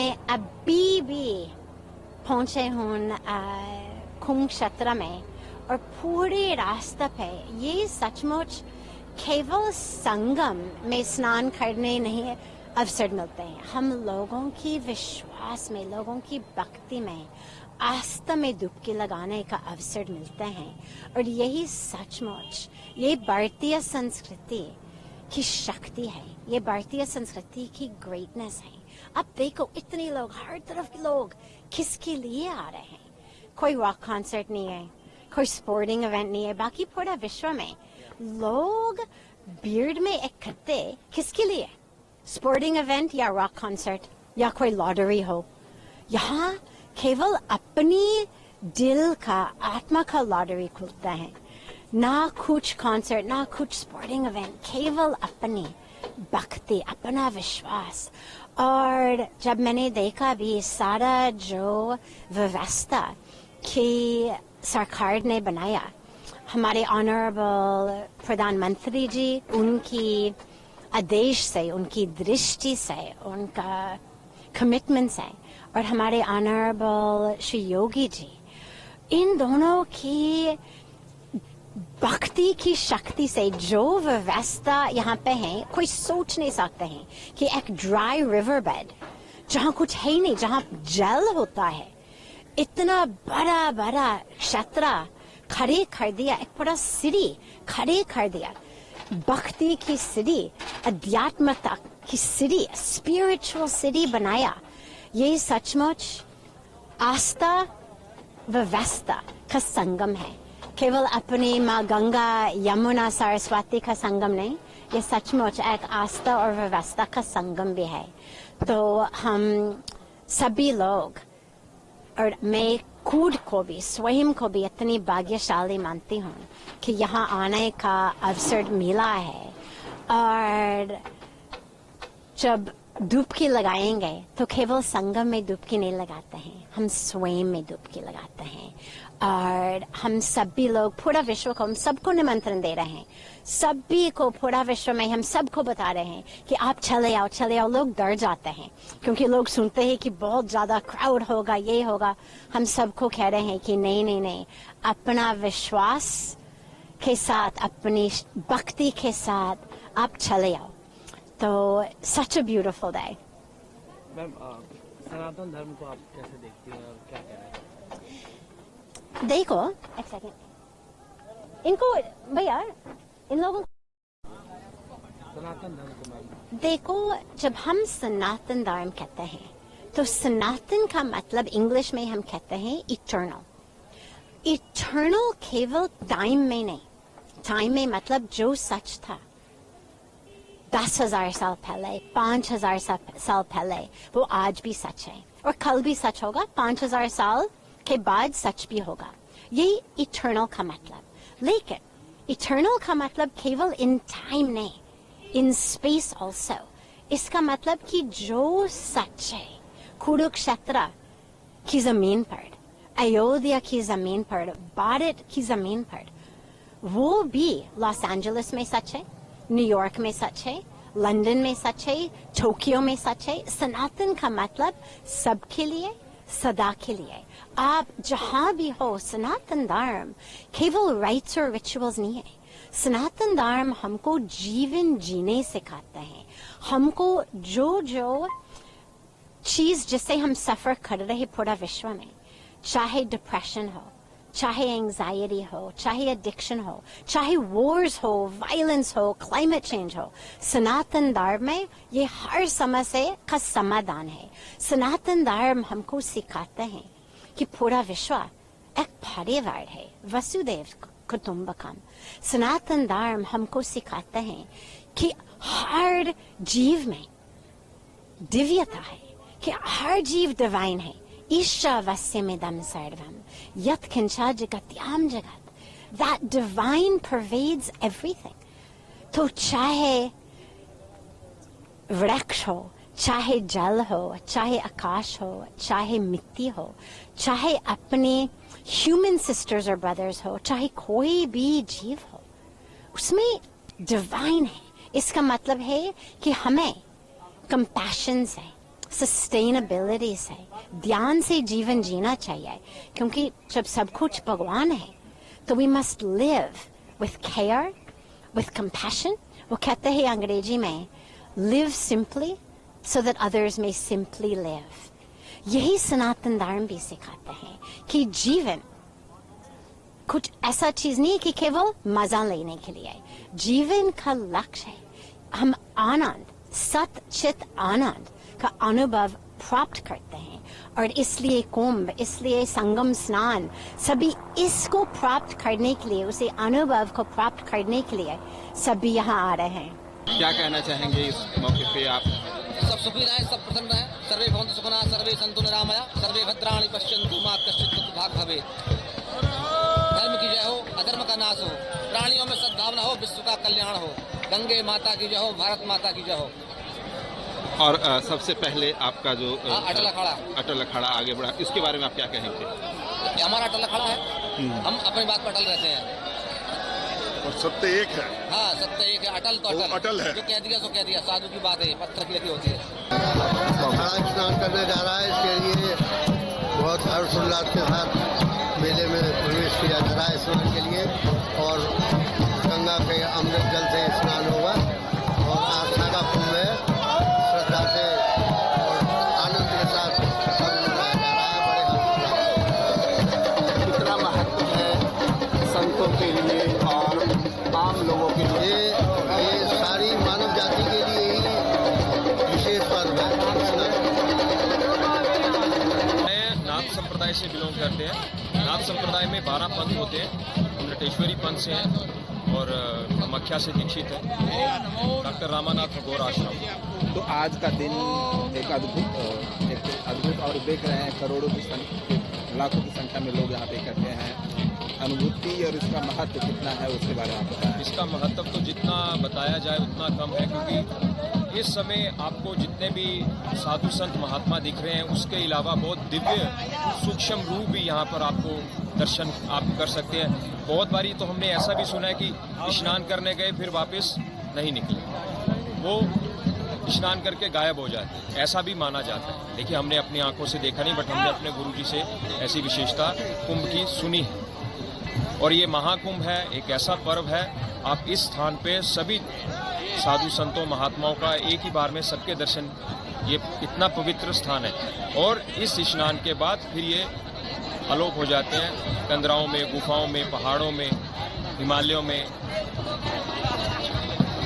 मैं अभी भी पहुंचे हूँ कुंभ क्षेत्र में, और पूरे रास्ते पे ये सचमुच केवल संगम में स्नान करने नहीं अवसर मिलते हैं, हम लोगों की विश्वास में, लोगों की भक्ति में, आस्था में डुबकी लगाने का अवसर मिलते हैं। और यही सचमुच ये भारतीय संस्कृति की शक्ति है, ये भारतीय संस्कृति की ग्रेटनेस है। अब देखो इतने लोग, हर तरफ के लोग किसके लिए आ रहे हैं? कोई रॉक कॉन्सर्ट नहीं है, कोई स्पोर्टिंग इवेंट नहीं है, बाकी पूरा विश्व में लोग भीड़ में इकट्ठे किसके लिए? स्पोर्टिंग इवेंट या रॉक कॉन्सर्ट या कोई लॉटरी हो। यहाँ केवल अपनी दिल का, आत्मा का लॉटरी खुलता है, ना कुछ कॉन्सर्ट, ना कुछ स्पोर्टिंग इवेंट, केवल अपनी भक्ति, अपना विश्वास। और जब मैंने देखा भी सारा जो व्यवस्था की सरकार ने बनाया, हमारे ऑनरेबल प्रधानमंत्री जी, उनकी आदेश से, उनकी दृष्टि से, उनका कमिटमेंट से, और हमारे ऑनरेबल श्री योगी जी, इन दोनों की भक्ति की शक्ति से जो व्यवस्था यहाँ पे है, कोई सोच नहीं सकते हैं कि एक ड्राई रिवर बेड जहाँ कुछ है ही नहीं, जहाँ जल होता है, इतना बड़ा बड़ा क्षेत्र खड़े कर दिया, एक पूरा सिटी खड़े कर दिया, भक्ति की सिटी, अध्यात्मता की सिटी, स्पिरिचुअल सिटी बनाया। ये सचमुच आस्था व्यवस्था का संगम है, केवल अपनी माँ गंगा, यमुना, सरस्वती का संगम नहीं, ये सचमुच एक आस्था और व्यवस्था का संगम भी है। तो हम सभी लोग, और मैं खुद को भी, स्वयं को भी इतनी भाग्यशाली मानती हूँ कि यहाँ आने का अवसर मिला है। और जब डुबकी लगाएंगे तो केवल संगम में डुबकी नहीं लगाते हैं, हम स्वयं में डुबकी लगाते हैं। और हम सभी लोग, पूरा विश्व को, हम सबको निमंत्रण दे रहे हैं, सभी को, पूरा विश्व में हम सबको बता रहे हैं कि आप चले आओ, चले आओ। लोग डर जाते हैं क्योंकि लोग सुनते हैं कि बहुत ज्यादा क्राउड होगा, ये होगा। हम सबको कह रहे हैं कि नहीं नहीं नहीं, अपना विश्वास के साथ, अपनी भक्ति के साथ आप चले आओ। तो सच अ ब्यूटीफुल डे। मैम, सनातन धर्म को आप कैसे देखती हैं और क्या कहना है? देखो एक सेकेंड, इनको भैया, इन लोगों, सनातन धर्म को मैम देखो, जब हम सनातन धर्म कहते हैं तो सनातन का मतलब इंग्लिश में हम कहते हैं इटर्नल। इटर्नल केवल टाइम में नहीं, टाइम में मतलब जो सच था 10,000 साल पहले, 5,000 साल पहले, वो आज भी सच है और कल भी सच होगा, 5,000 साल के बाद सच भी होगा। यही इटर्नल का मतलब। लेकिन इटर्नल का मतलब केवल इन टाइम नहीं, इन स्पेस ऑल्सो। इसका मतलब कि जो सच है कुरुक्षेत्र की जमीन पर, अयोध्या की जमीन पर, भारत की जमीन पर, वो भी लॉस एंजलिस में सच है, न्यूयॉर्क में सच है, लंदन में सच है, टोक्यो में सच है। सनातन का मतलब सबके लिए, सदा के लिए। आप जहां भी हो, सनातन धर्म केवल राइट्स और रिचुअल्स नहीं है। सनातन धर्म हमको जीवन जीने सिखाता है। हमको जो जो चीज जिससे हम सफर कर रहे पूरा विश्व में, चाहे डिप्रेशन हो, चाहे एंजाइटी हो, चाहे एडिक्शन हो, चाहे वॉर्स हो, वायलेंस हो, क्लाइमेट चेंज हो, सनातन धर्म में ये हर समस्या का समाधान है। सनातन धर्म हमको सिखाते हैं कि पूरा विश्व एक परिवार है, वसुदेव कुटुंबकम। सनातन धर्म हमको सिखाते हैं कि हर जीव में दिव्यता है, कि हर जीव डिवाइन है। ईशावास्यमिदं सर्वम यत्किंचा जगत्याम जगत। That divine pervades everything. तो चाहे वृक्ष हो, चाहे जल हो, चाहे आकाश हो, चाहे मिट्टी हो, चाहे अपने ह्यूमन सिस्टर्स और ब्रदर्स हो, चाहे कोई भी जीव हो, उसमें डिवाइन है। इसका मतलब है कि हमें कंपैशन से, सस्टेनेबिलिटी से, ध्यान से जीवन जीना चाहिए, क्योंकि जब सब कुछ भगवान है तो we must live with care, with compassion. वो कहते हैं अंग्रेजी में, live simply so that others may simply live. यही सनातन धर्म भी सिखाते हैं कि जीवन कुछ ऐसा चीज नहीं कि केवल मजा लेने के लिए। जीवन का लक्ष्य है हम आनंद, सत चित आनंद का अनुभव प्राप्त करते हैं, और इसलिए कुंभ, इसलिए संगम स्नान, सभी इसको प्राप्त करने के लिए, उसे अनुभव को प्राप्त करने के लिए सभी यहाँ आ रहे हैं। क्या कहना चाहेंगे इस मौके पे आप? सब सुखी रहे, सब प्रसन्न रहे, सर्वे भवन्तु सुखिनः, सर्वे सन्तु निरामया, सर्वे भद्राणि पश्यन्तु मा कश्चित् दुःखभाग् भवेत्। धर्म की जय हो, अधर्म का नाश हो, प्राणियों में सद्भावना हो, विश्व का कल्याण हो। गंगे माता की जय हो, भारत माता की जय हो। और सबसे पहले आपका जो अटल अखाड़ा, अटल अखाड़ा आगे बढ़ा, इसके बारे में आप क्या कहेंगे? ये हमारा अटल अखाड़ा है, हम अपनी बात पर अटल रहते हैं। और सत्य एक है। हाँ, सत्य एक है, अटल तो वो अटल है। जो कह दिया सो कह दिया, साधु की बात है, पत्थर की लगी होती है। अखाड़ा स्नान करने जा रहा है, इसके लिए बहुत हर्षोल्लास के साथ मेले में प्रवेश किया जा रहा है स्नान के लिए, और गंगा के अमृत जल से स्नान होगा, और आस्था का कुंभ है, श्रद्धा से और आनंद के साथ मनाया जा रहा है, बड़े हर्षोल्लास। कितना महत्व है संतों के लिए और आम लोगों के लिए? ये सारी मानव जाति के लिए ही विशेष पर्व है। नाथ संप्रदाय से बिलोंग करते हैं। नाथ संप्रदाय में 12 पंथ होते हैं। हम नटेश्वरी पंथ से हैं और कामाख्या से दीक्षित है, डॉक्टर रामानाथ गौर आश्रम। तो आज का दिन एक अद्भुत और देख रहे हैं करोड़ों की लाखों की संख्या में लोग यहाँ पे इकट्ठे हैं। अनुभूति और इसका महत्व कितना है उसके बारे में आप बताएं। इसका महत्व तो जितना बताया जाए उतना कम है, क्योंकि इस समय आपको जितने भी साधु संत महात्मा दिख रहे हैं उसके अलावा बहुत दिव्य सूक्ष्म रूप भी यहाँ पर आपको दर्शन आप कर सकते हैं। बहुत बारी तो हमने ऐसा भी सुना है कि स्नान करने गए फिर वापस नहीं निकले, वो स्नान करके गायब हो जाते हैं, ऐसा भी माना जाता है। देखिए, हमने अपनी आंखों से देखा नहीं, बट हमने अपने गुरुजी से ऐसी विशेषता कुंभ की सुनी है। और ये महाकुंभ है, एक ऐसा पर्व है, आप इस स्थान पे सभी साधु संतों महात्माओं का एक ही बार में सबके दर्शन, ये इतना पवित्र स्थान है। और इस स्नान के बाद फिर ये आलोक हो जाते हैं कंदराओं में, गुफाओं में, पहाड़ों में, हिमालयों में।